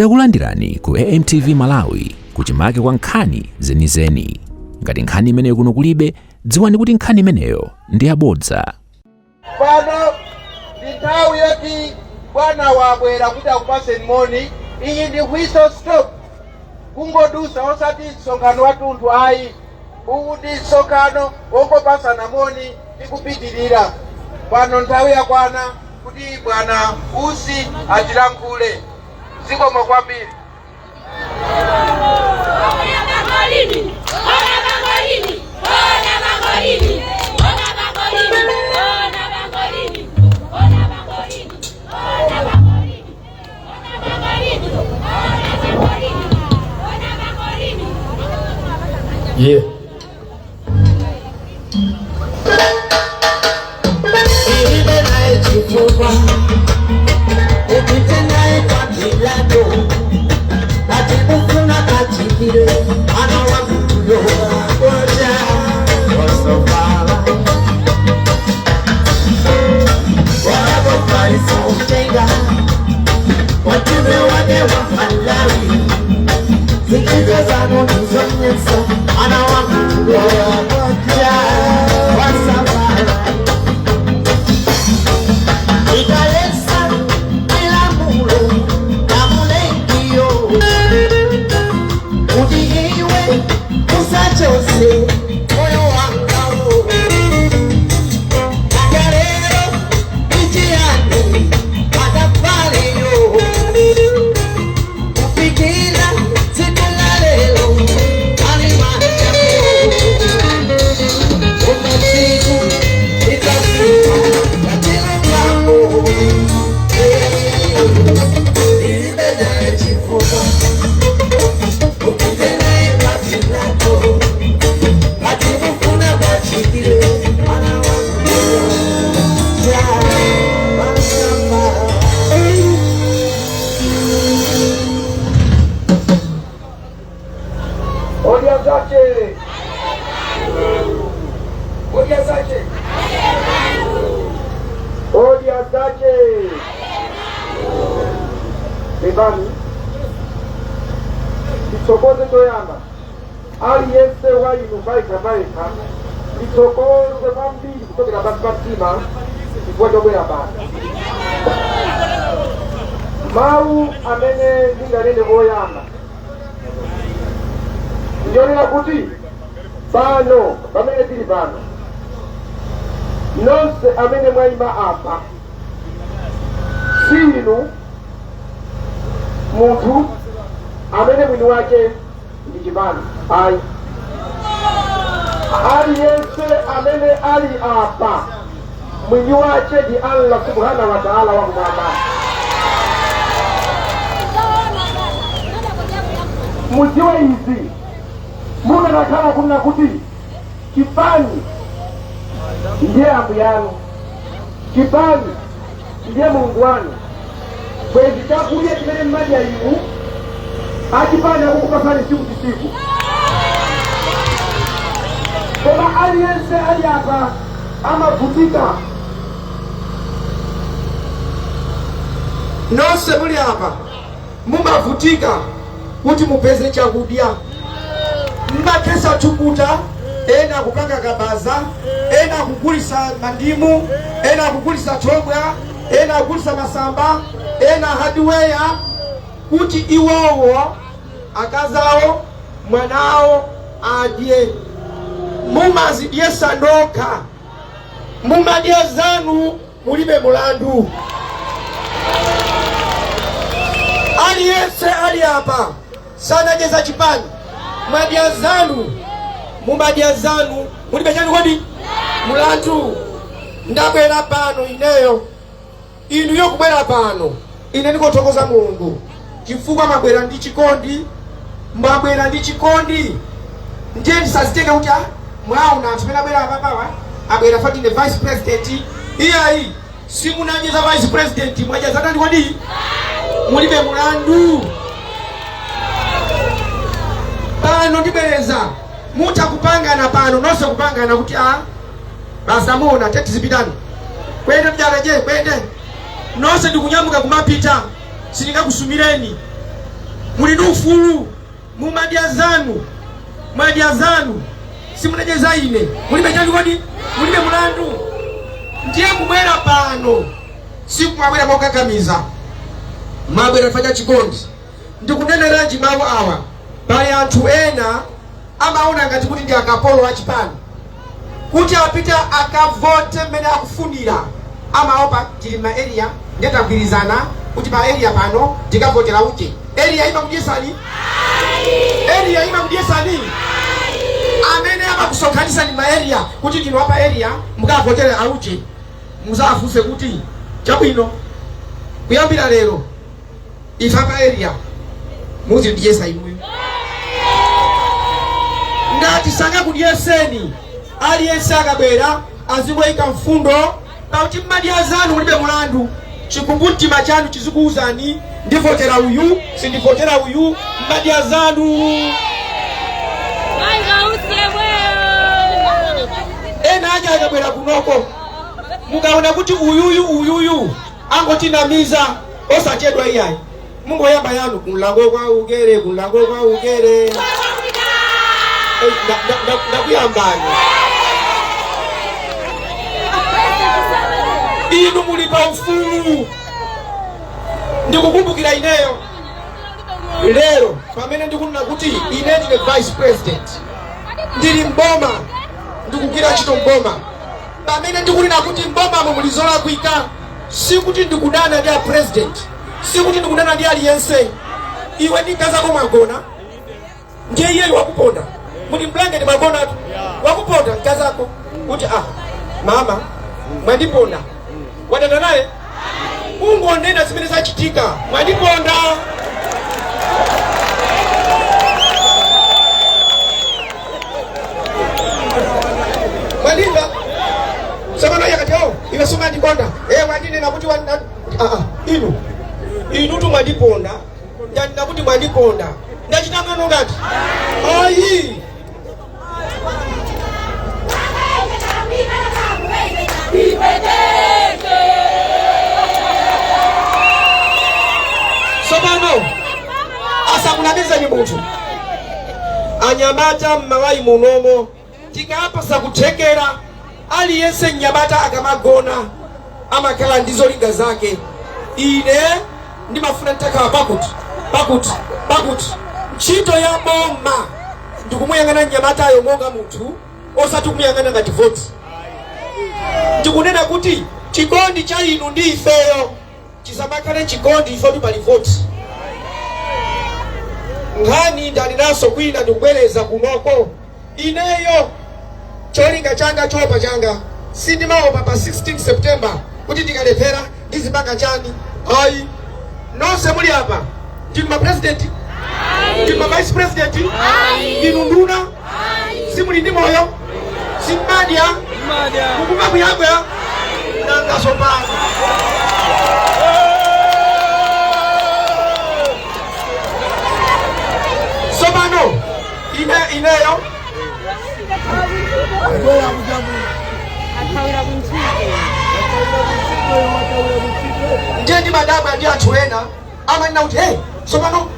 Takulandirani ku AMTV Malawi kuchimake kwa nkhani zenizeni. Ngati nkhani imeneyo kuno kulibe, dziwani kuti nkhani imeneyo ndi yabodza. Pano ndi nthawi yoti bwana wabwera kuti akupase moni. Iyi ndi whistle stop. Kungodusa osati msonkhano watunthu ayi. Uwu ndi msonkhano wongopasana moni ndi kupitirira. Pano nthawi yakwana kuti bwana usi atilankhule. Zikomo kwambiri. Yeah. Ibani Itokoze toyamba Aliyense wa inubaika baika Itokoze mambili kutokera basipatima Ikuwato kwea bada Mau amene zinga nene oyamba Njolila kuti Pano, pamene tili pano Nonse amene mwaima apa Sinu Muntu amene mwini wake ndi chipani ayi. Aliyense amene ali apa mwini wake ndi Allah subhanahu wa ta'ala wa kumwamba. Muziwe izi muna nakhala kuna kuti chipani ndiye ambuyanu, chipani ndiye Mungu wanu. Kwezi chakulia chimene mmadi ya imu achipana kukupasani siku chisiku. Koma aliyense ali hapa amavutika. Nonse muli hapa mumavutika kuti mupeze chakudya. Mmakesa chukuta, ena kupanga kabaza, ena kugulisa mandimu, ena kugulisa chobwa, ena kugulisa masamba, ena hardware kuti iwowo akazawo mwanao adye. Mumazidye sandoka, mumadye zanu mulibe mulandu. Aliyense ali hapa sana jeza chipani madye zanu, mumadye zanu mulibe chani kodi mulandu. Ndabwera pano ineyo inu yokubwera pano ine ndikotokoza Mulungu chifukwa mabwera ndi chikondi, mabwera ndi chikondi. Ndiye ndisazitenge kuti mwauna anthu amene abwera apapawa abwera fati ne vice president. Iyayi simunanyeza vice president, mwajaza tani kodi mulibe mulandu. Pano ndibwereza mutakupangana pano nonse kupangana kuti basa muona teti zipitani kwende mjala je kwende nonse ndikunyamuka kumapita sininga kusumireni muli ufulu mumadya zanu simunajeza ine mulibe chani kodi mulibe mulandu. Ndiye kubwera pano siku mwabwera mokakamiza mwabwera fanya chikondi ndikuneneraji mawu awa pali anthu ena amaona ngati kuti ndi akapolo wa chipani kuti apita akavote mmene akufunira amaopa tili ma area ndetagwirizana kuti pa area pano tikavotera uche area imakudyesani amene amakusonkhanisa ni ma area kuti ndino apa area mukavotere auche muzafunse kuti chabwino kuyambira lero ifa pa area muzi ndidyesa imwe ngati sanga kudyeseni aliyense akabwera azibweka mfundo pauti mmadya zanu mulibe mulandu chikumbutima chanu chizikuuzani ndivotera uyu sindivotera uyu mmadya zanu ena aja akabwera kunoko mukaona kuti uyuyu angotinamiza osachedwa iyayi mungoyamba yanu kumlango kwa ugere ndakuyambani inu mulipa ufulu ndikukumbukira ineyo lero pamene ndikunena kuti ine ndine vice president ndili mboma ndikugwira ntchito mboma pamene ndikunena kuti mbomamo mulizola kuika sikuti ndikudana ndi a president sikuti ndikudana ndi aliyense iwe ndi mkazako mwagona ndiye iyeyo wakuponda muli mblanket mwagona tu wakuponda mkazako kuti mama mwandiponda wadana naye ungonena zimene zachitika mwandiponda mwadinga samana yakati iwe sunga ndiponda mwadinena kuti inu tu mwandiponda ndandina kuti mwandiponda ndachitangano ngati ayi sopano asakunamiza ni munthu anyamata mmawayi munomo tikapasa kuthekera aliyense nyamata akamagona amakhala ndizo linga zake ine ndimafuna ntakhala pakuti ntchito ya boma ndikumuyang'ana nyamatayo monga munthu osati kumuyang'ana ngati voti ndikunena kuti chikondi cha inu ndi ifeyo chisamakhale chikondi ifo ndi pali voti nkhani ndalinaso kwina ndikubwereza kunoko ineyo cholinga changa chopa changa sindimaopa pa 16 September kuti ndikalephera ndizipanga chani ayi nonse muli apa ndinu ma president ndinu ma vice president ndinu nduna simuli ndi moyo simmadya mukuma kuyagwa nanga sopano sopano ineyo ndi madamu ndi anthu ena amanena kuti sopano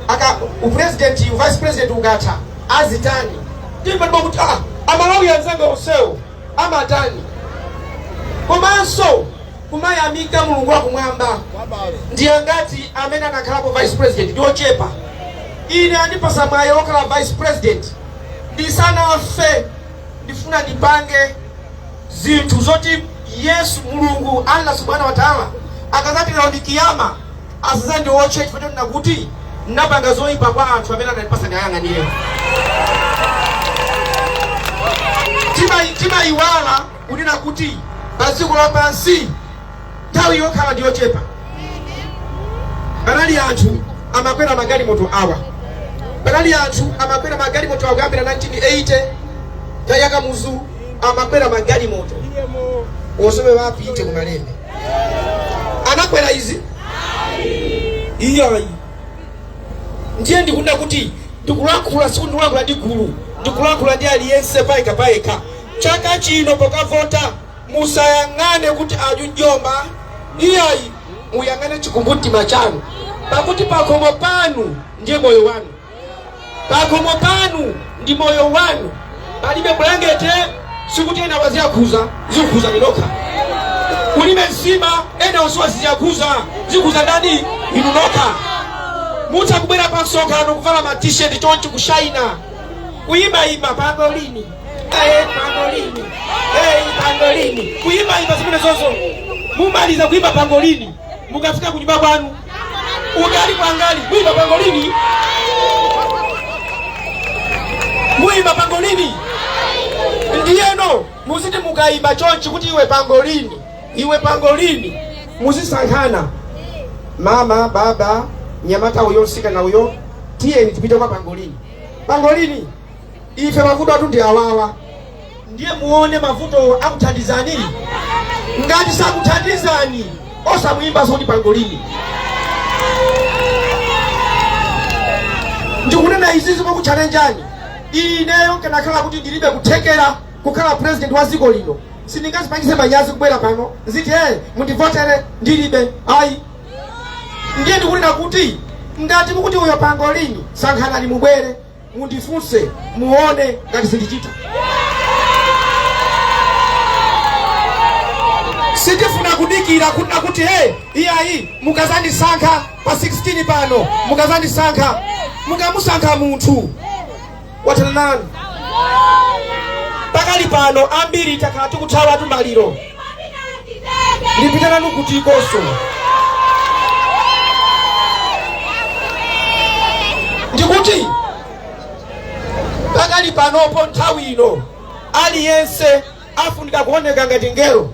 upresident vice president ukatha azitani ndimadima kuti amalawi anzanga onsewo amatani komanso kumayamika mulungu wakumwamba ndiye ngati amene anakhalapo vice president ndi ochepa ine andipasa mwayi okhala vice president ndisanafe ndifuna ndipange zinthu zoti Yesu mulungu Allah subhanahu wa ta'ala akazati lero ndi kiyama asazandi woche chifukwa nakuti napanga zoyipa kwa anthu amene anandipasa ndiyang'anire tima iwala kunena kuti padziko lapansi nthawi yokhala ndi yochepa panali anthu amakwera magalimoto awa panali anthu amakwera magalimoto awa kuyambira 1980 tayakamuzu amakwera magalimoto osome wapite kumalembe anakwera izi iyayi ndiye ndikunena kuti ndikulankhula siku ndikulankhula ndi gulu ndikulankhula ndi aliyense paika chaka chino pokavota musayang'ane kuti aju njomba iyayi muyang'ane chikumbutima chanu pakuti pakhomo panu ndiye moyo wanu, pakhomo panu ndi moyo wanu. Palibe bulangete sikuti ena waziyakhuza zikhuza nokha, kulibe nsima ena osuwa ziyakhuza zikhuza ndani inu nokha. Mutha kubwera pa msonkhano kuvala ma t-shirt chonchi kushaina kuyimba pangolini pangolini pangolini, kuyimba zimene zozo. Mumaliza kuyimba pangolini mukafika kunyumba kwanu ugali kwangali kuyimba pangolini, muyimba pangolini. Ndiyeno muziti mukayimba chonchi kuti iwe pangolini muzisankhana, mama baba nyamata uyo sika na uyo tiyeni tipite kwa pangolini. Ife mavuto atu ndi awawa, ndiye muone mavuto akuthandizani. Ngati sakuthandizani osamuyimba zoti pangolini. Ndikunena izi zikuchallenjani ineyo kanakhala kuti ndilibe kuthekera kukhala president wa dziko lino, sindingazipangise manyazi kubwera pano nziti mundivotere ndilibe ayi. Ndiye ndikunena kuti ngati mukuti uyo pangolini sankhanani mubwere mundifunse muone ngati sindichita. Sitifuna kudikira kuna kuti iyayi mukazandisankha pa 16 pano, mukazandisankha mukamusankha munthu watana nanu. Pakali pano ambiri takati kuthawa tumaliro lipitana nukuti koso. Ndikuti pakali panopo nthawi ino aliyense afunika kuoneka ngati ngelo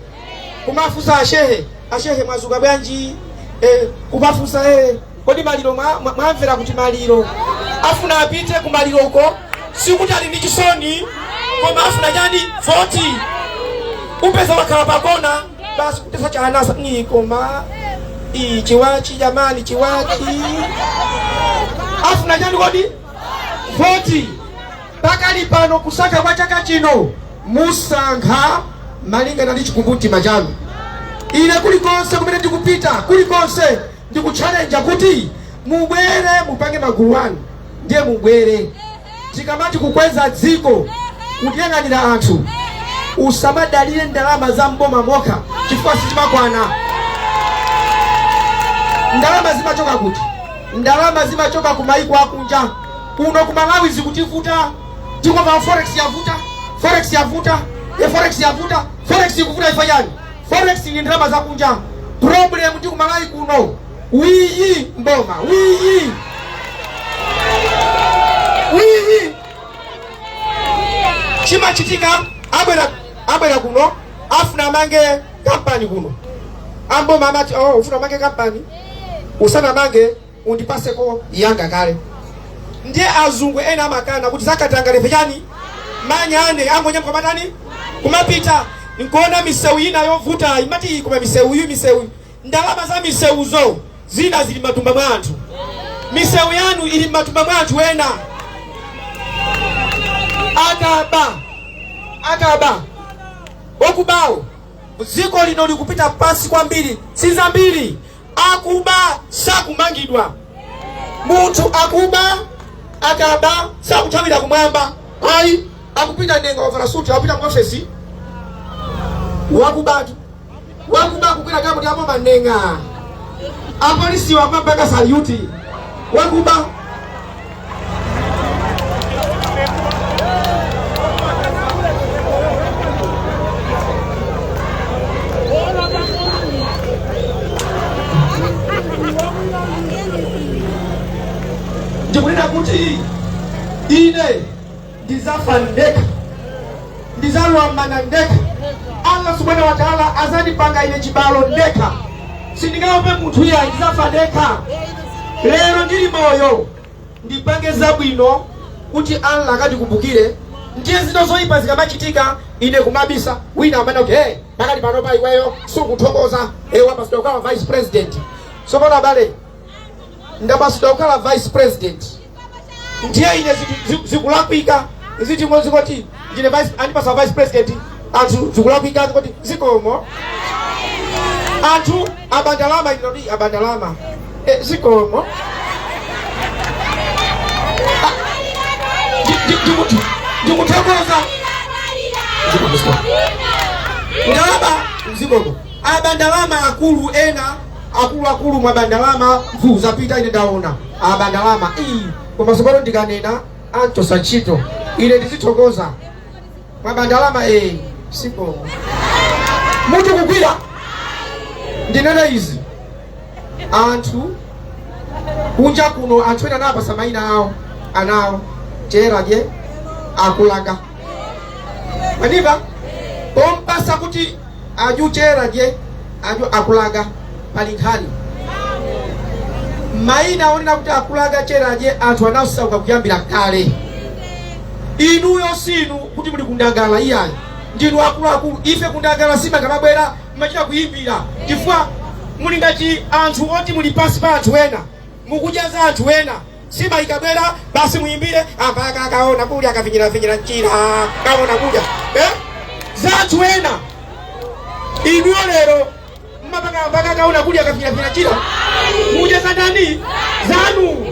kumafusa ashehe mwazuka bwanji kumafusa kodi maliro mwamvera kuti maliro afuna apite kumaliro uko sikuti ali ndi chisoni koma afuna chani voti upeza wakhala pakona basi kutesa chanasa ni koma chiwachi jamani chiwachi afuna chani kodi voti. Pakali pano kusaka kwa chaka chino musankha malinga ndi chikumbuti majani ine kulikonse kumene ndikupita kulikonse ndikuchallenge kuti mubwere mupange magulu anu. Ndiye mubwere tikamati kukweza dziko kutiyang'anira anthu usamadalire ndalama za mboma mokha chifukwa sichimakwana. Ndalama zimachoka kuti ndalama zimachoka kumaiko akunja kuno kumalawi zikutivuta tikova forex yavuta forex ikuvuta ifanyani. Forex ni ndalama za kunja, problem ndi kumalawi kuno wiyi mboma wiyi chimachitika abwera kuno afuna mange kampani kuno amboma amati ufuna mange kampani usana mange undipaseko yanga kale. Ndiye azungu ena makana kuti zakatangale pechani manyane angonya mkamatani kumapita nkuona miseu ina yovuta imati kuma miseu ndalama za miseuzo zina zili matumba mwa anthu. Miseu yanu ili matumba mwa anthu ena akaba okubawo ziko lino likupita pasi kwambiri siza mbiri akuba sakumangidwa munthu akuba akaba sakuthawira kumwamba ayi akupita nenga wavala suti akupita mu office wakuba kukwira kama ndi amoma nenga apolisi wamabanga saluti wakuba ndikunena kuti ine ndizafa ndekha ndizalwambana ndekha Allah subhanahu wa ta'ala azandipanga ine chibalo ndekha sindingaope munthu iya ndizafa ndekha. Lero ndili moyo ndipange zabwino kuti Allah akandikumbukire. Ndiye zino zoyipa zikamachitika ine kumabisa wina amene kuti pakali pano pa iweyo sukuthokoza wapasida kukhala vice president. Sopona bale ndapasida kukhala vice president ndiye ine zikulakwika ziti ngozi kuti ndine vice andipasa vice president anthu zikulakwika kuti zikomo anthu abandalama inodi abandalama Zikomo. Ndikutokoza. Ndalama zikomo. Abandalama akulu ena akulu mwabandalama mvuza pita ine ndaona abandalama kwa masokolo ndikanena antosa ntchito ile ndizitokoza mwabandalama siko mutu kugwira ndinene izi anthu kunja kuno anthu ena napasa mayina awo anawo Cherage akulaga maniva pompasa kuti aju Cherage aju akulaga pali nkhani mayina onena kuti akulaga Cherage anthu anasauka kuyambira kale. Inuyo sinu kuti muli kundagala iyayi ndinu akulu ife kundagala sima kamabwera mmachita kuyimbira chifukwa muli ngati anthu oti muli pasi pa anthu ena mukujaza anthu ena sima ikabwera basi muyimbire ampaka akaona kuli akavinyira njira kaona kuja za anthu ena. Inuyo lero mpaka akaona kuli akavinyira njira mujaza ndani zanu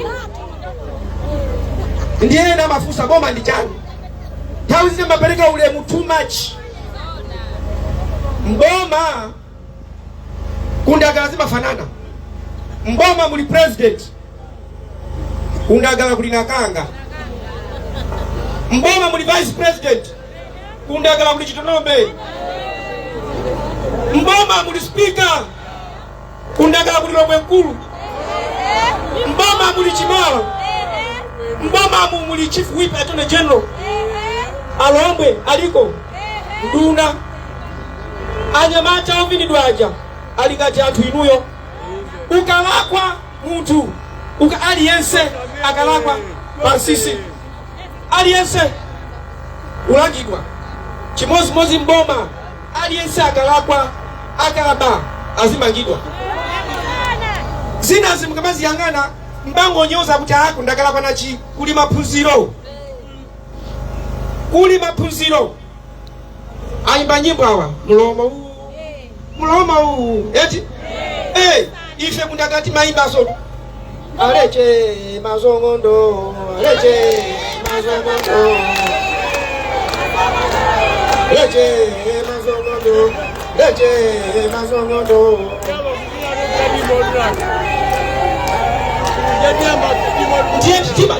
ndiye na mafusa boma ndi chani nthawi zine mapereka ulemu too much. Mboma kundagala zimafanana. Mboma muli president kundagala kuli nakanga. Mboma muli vice president kundagala muli Chitonombe. Mboma muli speaker kundagala kuli Lomwe Mkulu. Mboma muli Chimala. Mboma muli chief whip attorney general Alombwe aliko nduna anyamata ovini dwaja alikati anthu inuyo ukalakwa muntu aliyense akalakwa pansisi aliyense ulagidwa chimozimozi. Mboma aliyense akalakwa akalaba azimangidwa zina zimukamazi yangana mbango nyoza kuti akundakala panachi kuli maphunziro ayimba nyimbo awa mulomo eti ife kundakati mayimba so aleche mazongondo aleche mazongondo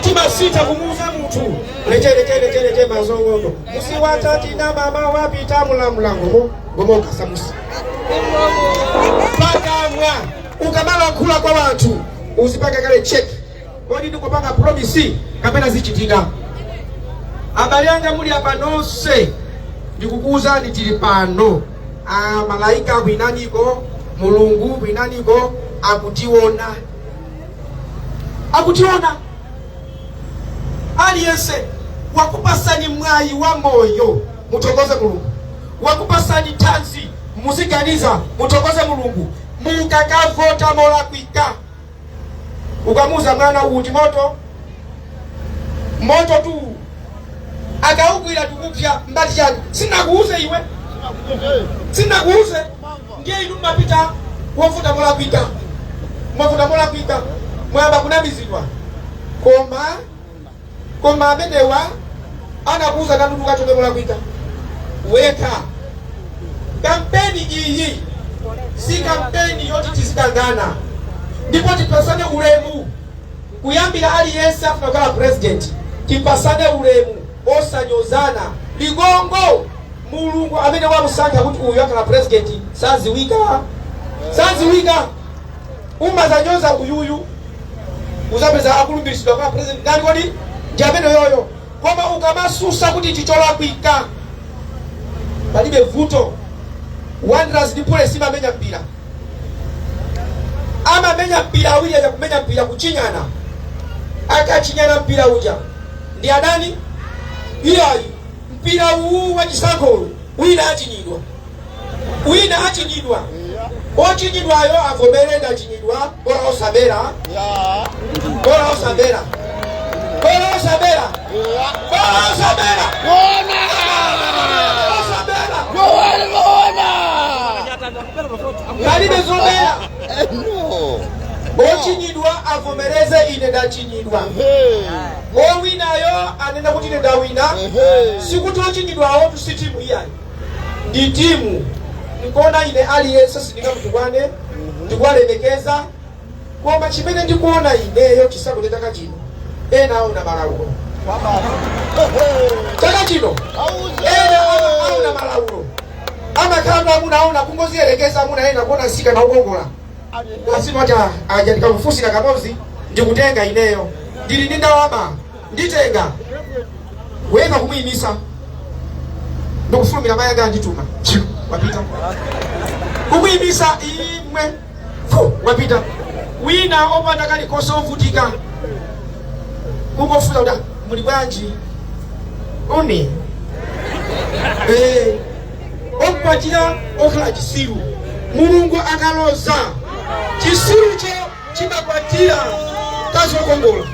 tima sita kumuza mutu leche mazongondo musiwatati na mama wapita mulango gomo kasamusi pakamwa ukamala kula kwa watu usipaka kale check kodi ndikupanga promise kapena zichitika. Abali yanga muli apa nonse ndikukuza nditili pano malaika kwinaniko mulungu kwinaniko akutiona aliyense wakupasani mwayi wa moyo mutokoze mulungu wakupasani tanzi muziganiza mutokoze mulungu mukakavota mola kwika ukamuza mwana uti moto tu akaugwira tukupya mbali chani sinakuuze iwe sinakuuze ndiye inu mapita wofuta mola kwika mwafuta mola kwika mwaba kunamizidwa koma amenewa anakuuza nanudu kachoke mola kwika weka. Kampeni iyi si kampeni yoti tizikangana ndipo tipasane ulemu kuyambira aliyense afuna kukala president tipasane ulemu osanyozana ligongo mulungu amene wamusankha kuti uyu akala president saziwika umazanyoza uyuyu uzapeza akulumbiritsidwa kwa president ngani kodi ndi amene yoyo koma ukamasusa kuti tichola kwika palibe vuto. Wanderers ndi pole sima amenya mpira amamenya mpira awiri aja kumenya mpira kuchinyana akachinyana mpira uja ndi adani iyayi mpira uwu wachisankho wina achinyidwa ochinyidwayo avomerenda achinyidwa bora osabera kalibe zobera ochinyidwa avomereze ine ndachinyidwa. Owinayo anena kuti ine ndawina. Sikuti ochinyidwawo tusi timu iyayi. Ndi timu. Ndikuona ine aliyense sindingamutukwane, ndikuwalemekeza. Koma chimene ndikuona ineyo chisakuleta kachino. Ena auna malaulo. Chaka chino. Ena auna malaulo. Amakhala munaona kungoziyerekeza munaenda kuona sika na ukongola. Asino aja ndikamufusira kamozi ndikutenga ineyo. Ndili ndindawama. Nditenga. Wena kumuyimisa. Ndokufulumira mayanga ndituma. Wapita. Kumuyimisa imwe. Wapita. Wina opanda kali koso ovutika. Kungofuza uda muli bwanji. Oni. Opatira okhala chisiru. Mulungu akaloza. Chisiru cho chimakwatira kazi okongola.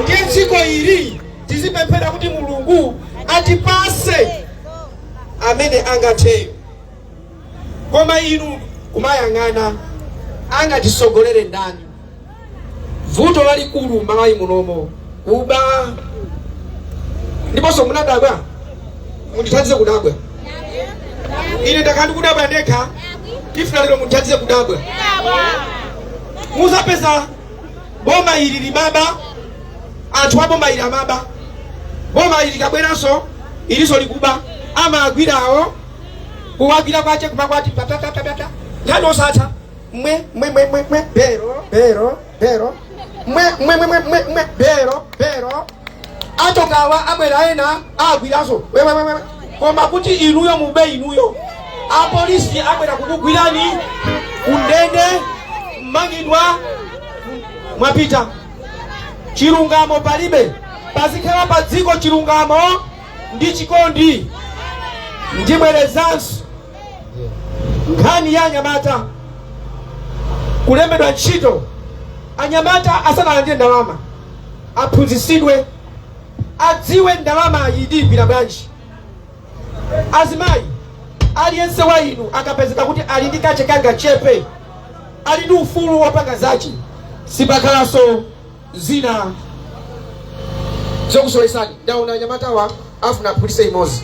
Ngenziko iri tizipemphera kuti Mulungu atipase amene angatheyo. Koma inu kumayang'ana angatisogolere ndani. Vuto lalikulu malawi munomo kuba. Ndiponso munadabwa mundithandize kudabwa. Ine ndakandi kudabwa ndekha. Ifuna lero mundithandize kudabwa. Muzapeza boma ili limaba. Anthu aboma ili amaba. Boma ili kabweranso iliso likuba. Ama agwirawo kuwagira kwache kumakwati patata. Nthani osatha. Mwe bero. Bero. Atokawa abwera ena agwiraso. Koma kuti inuyo mube inuyo. Apolisi abwera kukugwirani undende mangidwa mwapita. Chilungamo palibe. Pazikhala padziko chilungamo ndi chikondi. Ndibwerezanso nkhani ya anyamata kulembedwa ntchito. Anyamata asanalandire ndalama aphunzitsidwe adziwe ndalama yidibira bwanji. Azimayi aliyense wa inu akapezeka kuti ali ndi kache kanga chepe, ali ndi ufulu wopanga zachi, sipakhalanso zina zokusolesani. Ndaona anyamata wa afuna aphunzitse imozi.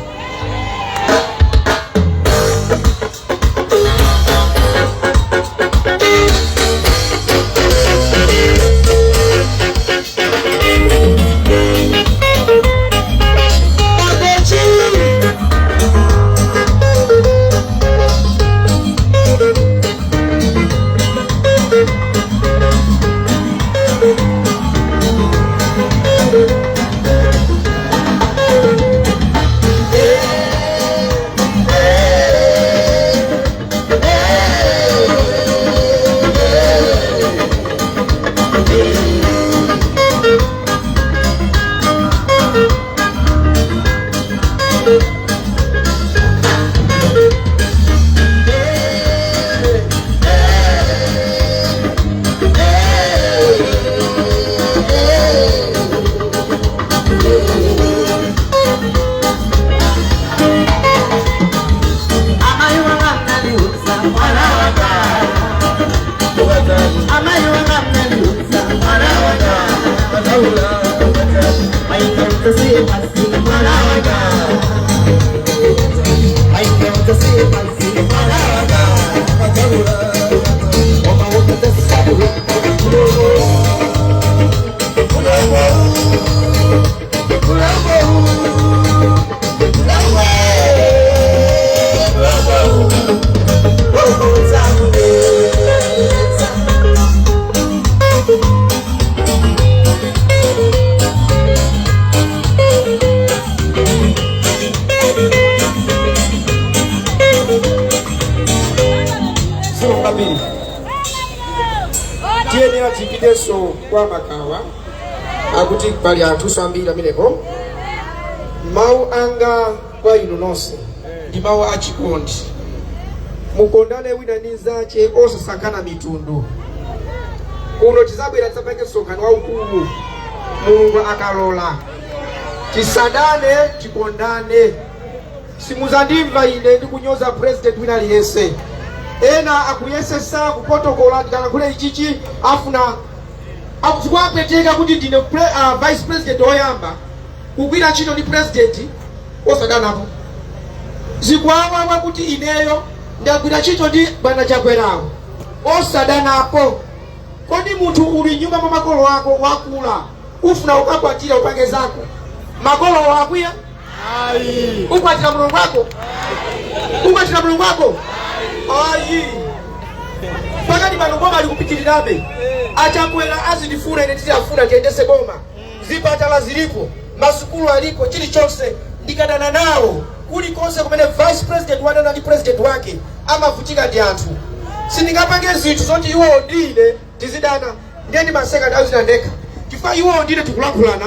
Tienera tipideso kwa makawa akuti pali anthu sambira mileko. Mau anga kwa inu nonse ndi mawu achikondi. Mukondane wina ndi nzache osasakana mitundu. Kuno tizabwera tisapeke msonkhano waukulu Mulungu akalola. Tisadane, tikondane. Simuzandimva ine ndikunyoza president wina aliyense. ena akuyesesa kupotokola kana kule ichichi afuna akukwapeteka kuti ndine vice president oyamba kugwira ntchito ndi president osadanapo. Zikwawawa kuti ineyo ndagwira ntchito ndi bwana Chakwerawo osadanapo. Kodi munthu uli nyumba mwa makolo wako wakula ufuna ukakwatira upange zako makolo wakwiya ukwatira mulungu wako ukwatira mulungu wako ayi pakati pano boma likupitirirabe. Achakwera azindifuna ine tizafuna tiendese boma, zipatala zilipo, masukulu alipo, chilichonse ndikadana nawo kulikonse kumene vice president wadana ndi president wake amavutika ndi anthu. Sindingapange zinthu zoti iwo ndine tizidana ndeni maseka ndawo zinandeka chifukwa iwo ndine tikulankhulana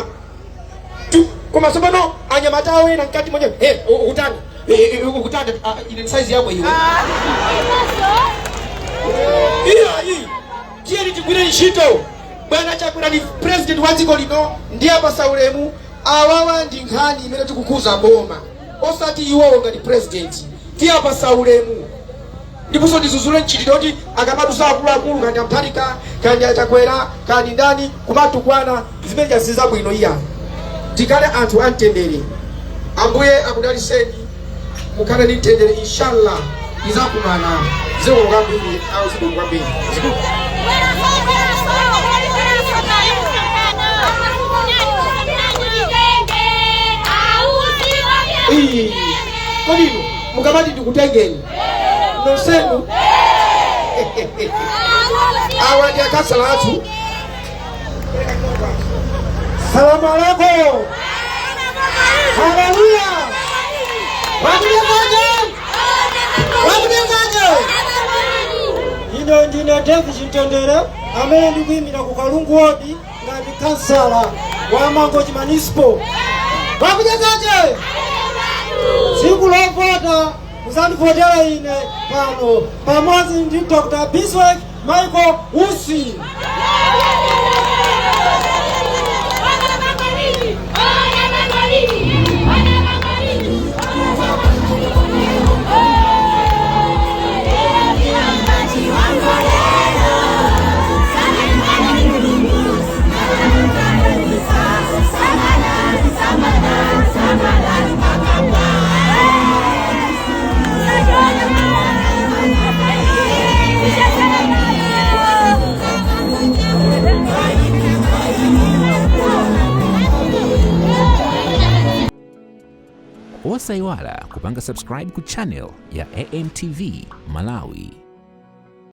koma tsopano anyamata awo ena mkati mwenye ukutanda ine size yako iwe iyi tiyeni tigwire ntchito. Bwana Chakwera ndi president wa dziko lino ndiye apasa ulemu. Awawa ndi nkhani imene tikukuza boma osati iwowo ngati president tiye apasa ulemu. Ndiponso ndizuzule mchitidwe kuti akamatusa akuluakulu kandi Mutharika kandi Chakwera kandi ndani kumatukwana zimene jaziza bwino iya tikale anthu amtendere. Ambuye akudaliseni mukhale ndi mtendere inshallah. Izakumana ziko kwambiri au ziko kwambiri. Kodino mukamati ndikutengeni nosenu awa ndi akasalatu. Salamu alaikum. Haleluya. Ino ndine David Chitendere amene ndikuyimira ku Kalungu Ward ngati kansala wa Mangochi Municipal. Wakujezaje tsiku lovota muzandivotera ine pano pamodzi ndi Dr. Biswek Michael Usi. Osaiwala kupanga subscribe ku channel ya AMTV Malawi.